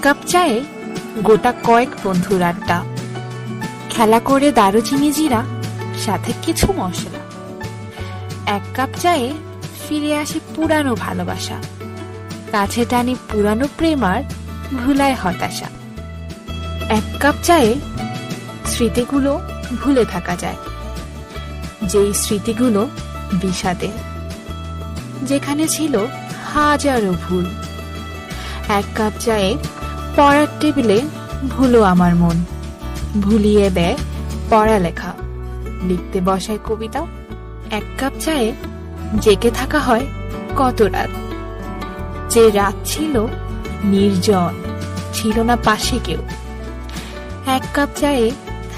Cup চায়ে গোটা কয়েক বন্ধুর আড্ডা, খেলা করে দারুচিনি জিরা, সাথে কিছু মশলা। এক কাপ চায়ে ফিরে আসে পুরানো ভালোবাসা, কাছে টানি পুরানো প্রেম আর ভুলায় হতাশা। এক কাপ চায়ে স্মৃতিগুলো ভুলে থাকা যায়, যেই স্মৃতিগুলো বিষাদে, যেখানে ছিল হাজারো ভুল। এক কাপ চায়ে পড়ার টেবিলে ভুলো আমার মন, ভুলিয়ে দেয় পড়ালেখা, লিখতে বসায় কবিতা। এক কাপ চায়ে জেগে থাকা হয় কত রাত, যে রাত ছিল নির্জন, ছিল না পাশে কেউ। এক কাপ চায়ে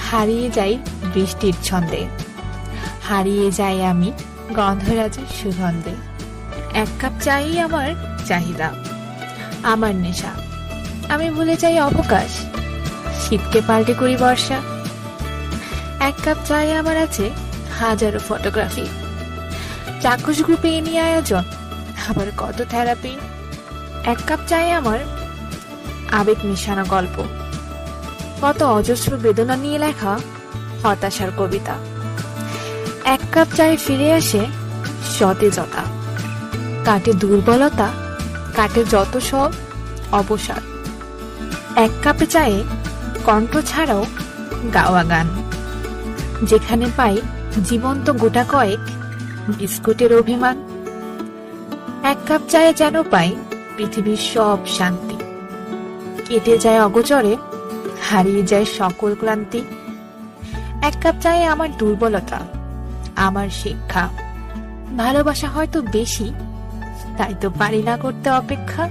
হারিয়ে যাই বৃষ্টির ছন্দে, হারিয়ে যাই আমি গন্ধরাজের সুগন্ধে। এক কাপ চাই আমার চাহিদা, আমার নেশা। আমি ভুলে যাই অবকাশ, শীতকে পাল্টে করি বর্ষা। এক কাপ চাই আমার আছে হাজারো ফটোগ্রাফি, চাক্ষুষ গ্রুপে এ নিয়ে আয়োজন, আবার কত থেরাপি। এক কাপ চাই আমার আবেগ মিশানো গল্প, কত অজস্র বেদনা নিয়ে লেখা হতাশার কবিতা। এক কাপ চায়ে ফিরে আসে সতেজতা, কাটে দুর্বলতা, কাটে যত সব অবসাদ। এক কাপে চায়ে কণ্ঠ ছাড়াও গাওয়া গান, যেখানে পাই জীবন্ত গোটা কয়েক বিস্কুটের অভিমান। এক কাপ চায়ে যেন পাই পৃথিবীর সব শান্তি, কেটে যায় অগোচরে, হারিয়ে যায় সকল ক্লান্তি। এক কাপ চায়ে আমার দুর্বলতা, আমার শিক্ষা। ভালোবাসা হয়তো বেশি, তাই তো পারি না করতে অপেক্ষা।